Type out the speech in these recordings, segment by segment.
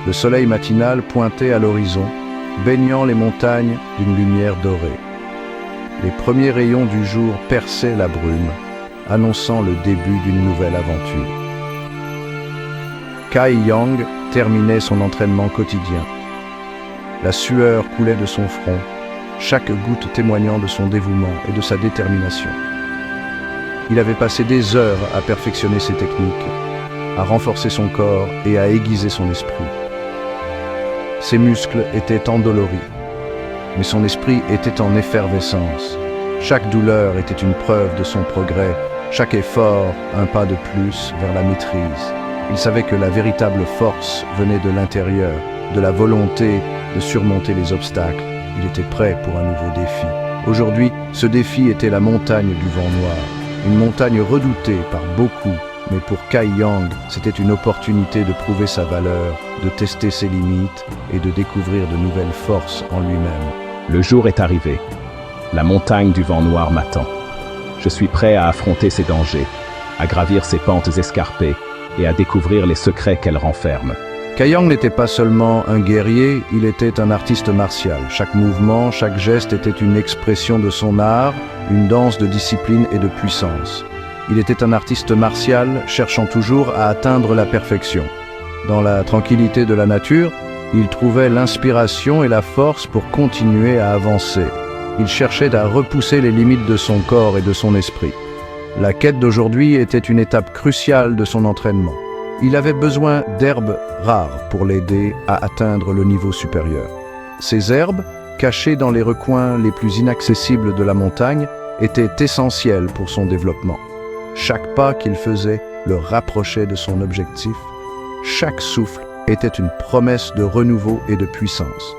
Le soleil matinal pointait à l'horizon, baignant les montagnes d'une lumière dorée. Les premiers rayons du jour perçaient la brume, annonçant le début d'une nouvelle aventure. Kai Yang terminait son entraînement quotidien. La sueur coulait de son front, chaque goutte témoignant de son dévouement et de sa détermination. Il avait passé des heures à perfectionner ses techniques, à renforcer son corps et à aiguiser son esprit. Ses muscles étaient endoloris, mais son esprit était en effervescence. Chaque douleur était une preuve de son progrès, chaque effort un pas de plus vers la maîtrise. Il savait que la véritable force venait de l'intérieur, de la volonté de surmonter les obstacles. Il était prêt pour un nouveau défi. Aujourd'hui, ce défi était la montagne du vent noir, une montagne redoutée par beaucoup, mais pour Kai Yang, c'était une opportunité de prouver sa valeur, de tester ses limites et de découvrir de nouvelles forces en lui-même. Le jour est arrivé. La montagne du vent noir m'attend. Je suis prêt à affronter ses dangers, à gravir ses pentes escarpées et à découvrir les secrets qu'elle renferme. Kai Yang n'était pas seulement un guerrier, il était un artiste martial. Chaque mouvement, chaque geste était une expression de son art, une danse de discipline et de puissance. Il était un artiste martial, cherchant toujours à atteindre la perfection. Dans la tranquillité de la nature, il trouvait l'inspiration et la force pour continuer à avancer. Il cherchait à repousser les limites de son corps et de son esprit. La quête d'aujourd'hui était une étape cruciale de son entraînement. Il avait besoin d'herbes rares pour l'aider à atteindre le niveau supérieur. Ces herbes, cachées dans les recoins les plus inaccessibles de la montagne, étaient essentielles pour son développement. Chaque pas qu'il faisait le rapprochait de son objectif. Chaque souffle était une promesse de renouveau et de puissance.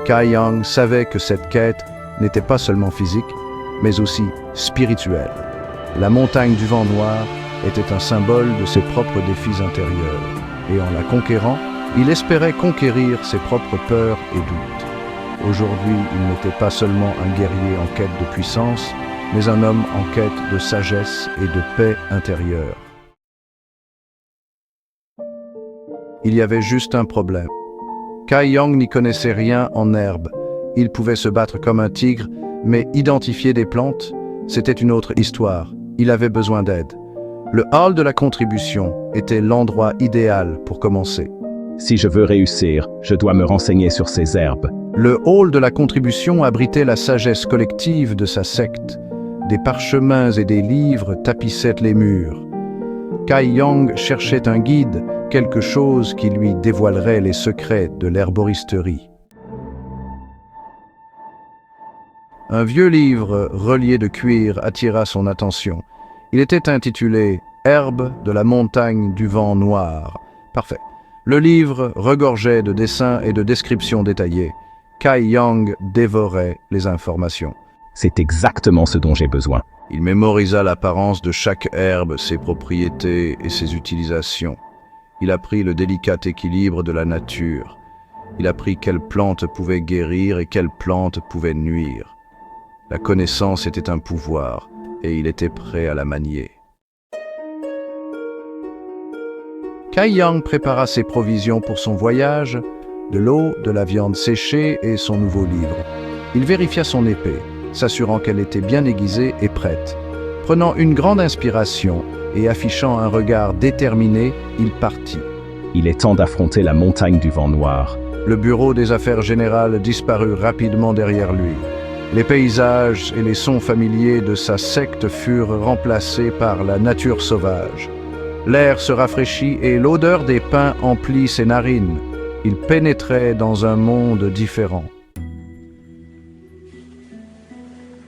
Kai Yang savait que cette quête n'était pas seulement physique, mais aussi spirituelle. La montagne du vent noir était un symbole de ses propres défis intérieurs, et en la conquérant, il espérait conquérir ses propres peurs et doutes. Aujourd'hui, il n'était pas seulement un guerrier en quête de puissance, mais un homme en quête de sagesse et de paix intérieure. Il y avait juste un problème. Kai Yang n'y connaissait rien en herbe. Il pouvait se battre comme un tigre, mais identifier des plantes, c'était une autre histoire. Il avait besoin d'aide. Le hall de la contribution était l'endroit idéal pour commencer. Si je veux réussir, je dois me renseigner sur ces herbes. Le hall de la contribution abritait la sagesse collective de sa secte. Des parchemins et des livres tapissaient les murs. Kai Yang cherchait un guide, quelque chose qui lui dévoilerait les secrets de l'herboristerie. Un vieux livre relié de cuir attira son attention. Il était intitulé « Herbes de la montagne du vent noir ». Parfait. Le livre regorgeait de dessins et de descriptions détaillées. Kai Yang dévorait les informations. C'est exactement ce dont j'ai besoin. Il mémorisa l'apparence de chaque herbe, ses propriétés et ses utilisations. Il apprit le délicat équilibre de la nature. Il apprit quelles plantes pouvaient guérir et quelles plantes pouvaient nuire. La connaissance était un pouvoir, et il était prêt à la manier. Kai Yang prépara ses provisions pour son voyage, de l'eau, de la viande séchée et son nouveau livre. Il vérifia son épée, s'assurant qu'elle était bien aiguisée et prête. Prenant une grande inspiration et affichant un regard déterminé, il partit. Il est temps d'affronter la montagne du vent noir. Le bureau des affaires générales disparut rapidement derrière lui. Les paysages et les sons familiers de sa secte furent remplacés par la nature sauvage. L'air se rafraîchit et l'odeur des pins emplit ses narines. Il pénétrait dans un monde différent.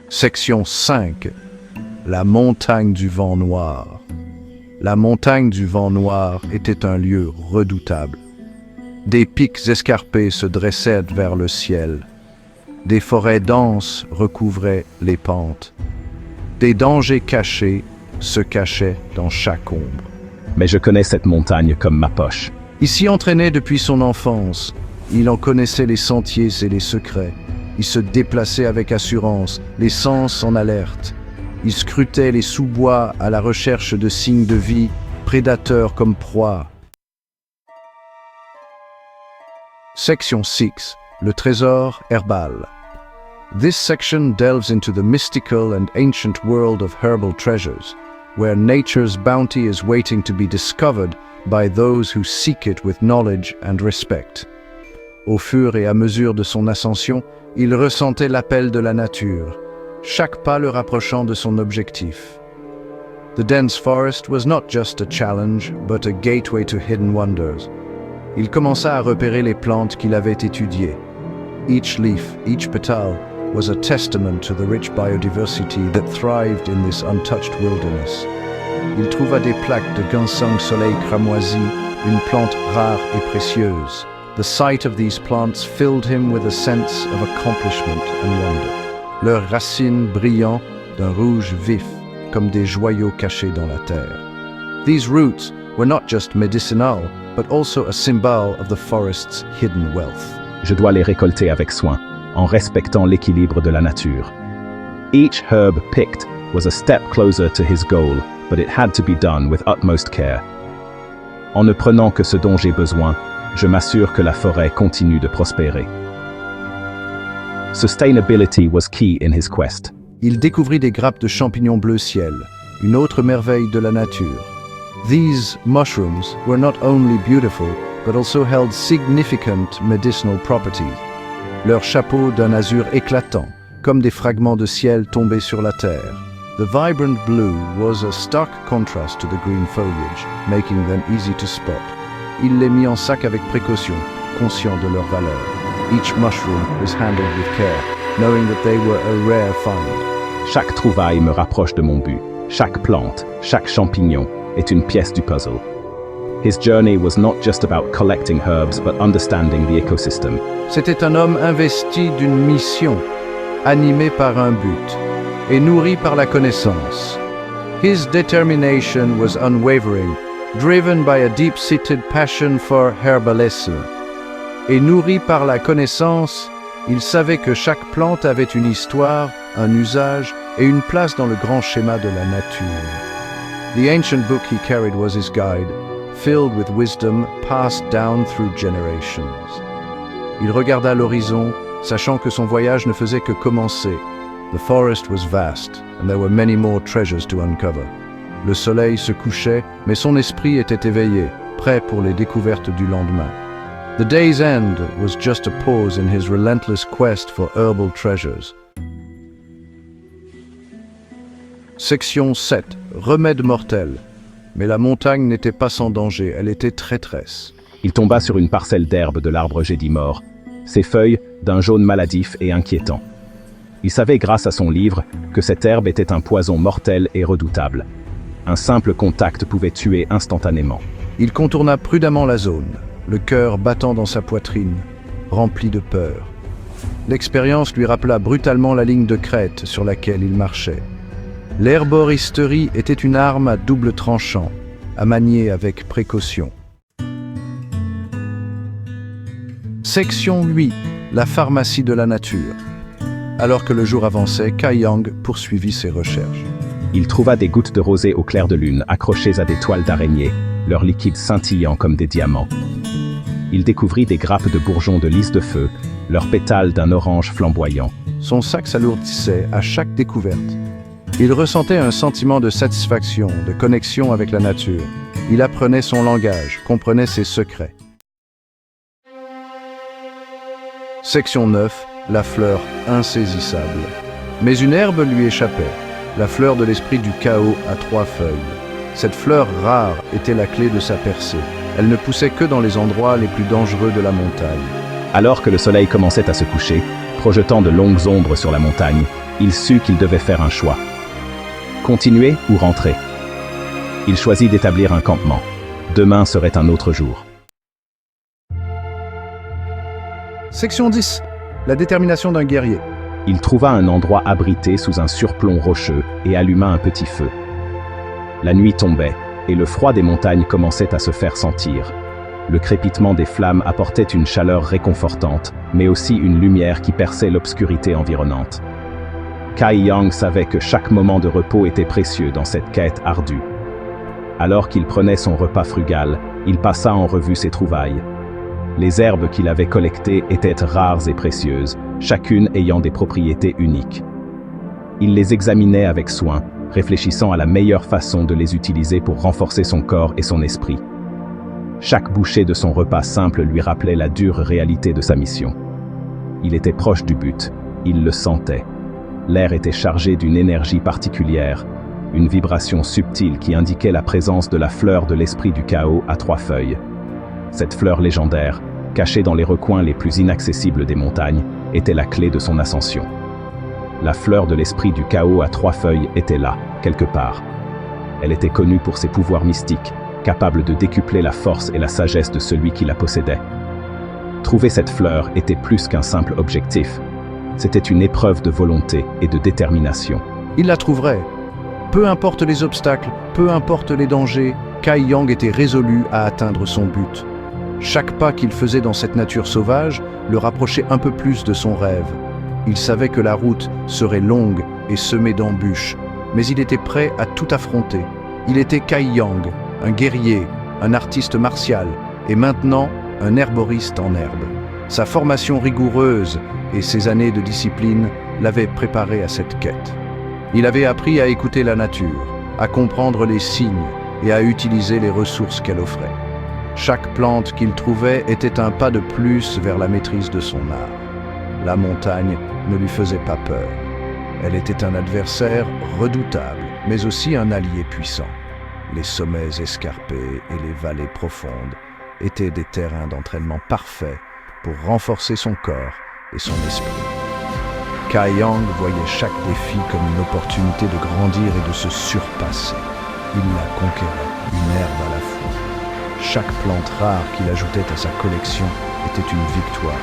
Section 5. La montagne du vent noir. La montagne du vent noir était un lieu redoutable. Des pics escarpés se dressaient vers le ciel. Des forêts denses recouvraient les pentes. Des dangers cachés se cachaient dans chaque ombre. Mais je connais cette montagne comme ma poche. Ici entraîné depuis son enfance, il en connaissait les sentiers et les secrets. Il se déplaçait avec assurance, les sens en alerte. Il scrutait les sous-bois à la recherche de signes de vie, prédateurs comme proie. Section 6. Le trésor herbal. This section delves into the mystical and ancient world of herbal treasures, where nature's bounty is waiting to be discovered by those who seek it with knowledge and respect. Au fur et à mesure de son ascension, il ressentait l'appel de la nature, chaque pas le rapprochant de son objectif. The dense forest was not just a challenge, but a gateway to hidden wonders. Il commença à repérer les plantes qu'il avait étudiées. Each leaf, each petal, was a testament to the rich biodiversity that thrived in this untouched wilderness. Il trouva des plaques de ginseng soleil cramoisi, une plante rare et précieuse. The sight of these plants filled him with a sense of accomplishment and wonder. Leurs racines brillant d'un rouge vif, comme des joyaux cachés dans la terre. These roots were not just medicinal, but also a symbol of the forest's hidden wealth. Je dois les récolter avec soin, en respectant l'équilibre de la nature. Each herb picked was a step closer to his goal, but it had to be done with utmost care. En ne prenant que ce dont j'ai besoin, je m'assure que la forêt continue de prospérer. Sustainability was key in his quest. Il découvrit des grappes de champignons bleu ciel, une autre merveille de la nature. These mushrooms were not only beautiful, but also held significant medicinal properties. Leurs chapeaux d'un azur éclatant, comme des fragments de ciel tombés sur la terre. The vibrant blue was a stark contrast to the green foliage, making them easy to spot. Il les mit en sac avec précaution, conscient de leur valeur. Each mushroom was handled with care, knowing that they were a rare find. Chaque trouvaille me rapproche de mon but. Chaque plante, chaque champignon est une pièce du puzzle. His journey was not just about collecting herbs, but understanding the ecosystem. C'était un homme investi d'une mission, animé par un but, et nourri par la connaissance. His determination was unwavering, driven by a deep-seated passion for herbalism. Et nourri par la connaissance, il savait que chaque plante avait une histoire, un usage et une place dans le grand schéma de la nature. The ancient book he carried was his guide, filled with wisdom passed down through generations. Il regarda l'horizon, sachant que son voyage ne faisait que commencer. The forest was vast, and there were many more treasures to uncover. Le soleil se couchait, mais son esprit était éveillé, prêt pour les découvertes du lendemain. The day's end was just a pause in his relentless quest for herbal treasures. Section 7. Remède mortel. Mais la montagne n'était pas sans danger, elle était traîtresse. Il tomba sur une parcelle d'herbe de l'arbre gédimore, ses feuilles d'un jaune maladif et inquiétant. Il savait grâce à son livre que cette herbe était un poison mortel et redoutable. Un simple contact pouvait tuer instantanément. Il contourna prudemment la zone, le cœur battant dans sa poitrine, rempli de peur. L'expérience lui rappela brutalement la ligne de crête sur laquelle il marchait. L'herboristerie était une arme à double tranchant, à manier avec précaution. Section 8. La pharmacie de la nature. Alors que le jour avançait, Kai Yang poursuivit ses recherches. Il trouva des gouttes de rosée au clair de lune accrochées à des toiles d'araignée, leur liquide scintillant comme des diamants. Il découvrit des grappes de bourgeons de lys de feu, leurs pétales d'un orange flamboyant. Son sac s'alourdissait à chaque découverte. Il ressentait un sentiment de satisfaction, de connexion avec la nature. Il apprenait son langage, comprenait ses secrets. Section 9. La fleur insaisissable. Mais une herbe lui échappait, la fleur de l'esprit du chaos à 3 feuilles. Cette fleur rare était la clé de sa percée. Elle ne poussait que dans les endroits les plus dangereux de la montagne. Alors que le soleil commençait à se coucher, projetant de longues ombres sur la montagne, il sut qu'il devait faire un choix. Continuer ou rentrer? Il choisit d'établir un campement. Demain serait un autre jour. Section 10. La détermination d'un guerrier. Il trouva un endroit abrité sous un surplomb rocheux et alluma un petit feu. La nuit tombait, et le froid des montagnes commençait à se faire sentir. Le crépitement des flammes apportait une chaleur réconfortante, mais aussi une lumière qui perçait l'obscurité environnante. Kai Yang savait que chaque moment de repos était précieux dans cette quête ardue. Alors qu'il prenait son repas frugal, il passa en revue ses trouvailles. Les herbes qu'il avait collectées étaient rares et précieuses, chacune ayant des propriétés uniques. Il les examinait avec soin, réfléchissant à la meilleure façon de les utiliser pour renforcer son corps et son esprit. Chaque bouchée de son repas simple lui rappelait la dure réalité de sa mission. Il était proche du but, il le sentait. L'air était chargé d'une énergie particulière, une vibration subtile qui indiquait la présence de la fleur de l'esprit du chaos à 3 feuilles. Cette fleur légendaire, cachée dans les recoins les plus inaccessibles des montagnes, était la clé de son ascension. La fleur de l'esprit du chaos à 3 feuilles était là, quelque part. Elle était connue pour ses pouvoirs mystiques, capable de décupler la force et la sagesse de celui qui la possédait. Trouver cette fleur était plus qu'un simple objectif. C'était une épreuve de volonté et de détermination. Il la trouverait. Peu importe les obstacles, peu importe les dangers, Kai Yang était résolu à atteindre son but. Chaque pas qu'il faisait dans cette nature sauvage le rapprochait un peu plus de son rêve. Il savait que la route serait longue et semée d'embûches, mais il était prêt à tout affronter. Il était Kai Yang, un guerrier, un artiste martial, et maintenant un herboriste en herbe. Sa formation rigoureuse et ses années de discipline l'avaient préparé à cette quête. Il avait appris à écouter la nature, à comprendre les signes et à utiliser les ressources qu'elle offrait. Chaque plante qu'il trouvait était un pas de plus vers la maîtrise de son art. La montagne ne lui faisait pas peur. Elle était un adversaire redoutable, mais aussi un allié puissant. Les sommets escarpés et les vallées profondes étaient des terrains d'entraînement parfaits pour renforcer son corps et son esprit. Kai Yang voyait chaque défi comme une opportunité de grandir et de se surpasser. Il la conquérait, une herbe à la fois. Chaque plante rare qu'il ajoutait à sa collection était une victoire,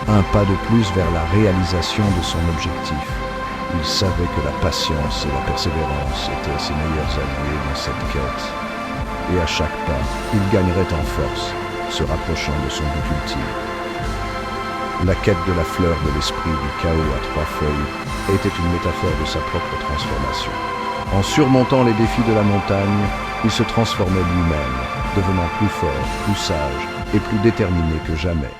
un pas de plus vers la réalisation de son objectif. Il savait que la patience et la persévérance étaient ses meilleurs alliés dans cette quête. Et à chaque pas, il gagnerait en force, se rapprochant de son but ultime. La quête de la fleur de l'esprit du chaos à 3 feuilles était une métaphore de sa propre transformation. En surmontant les défis de la montagne, il se transformait lui-même, devenant plus fort, plus sage et plus déterminé que jamais.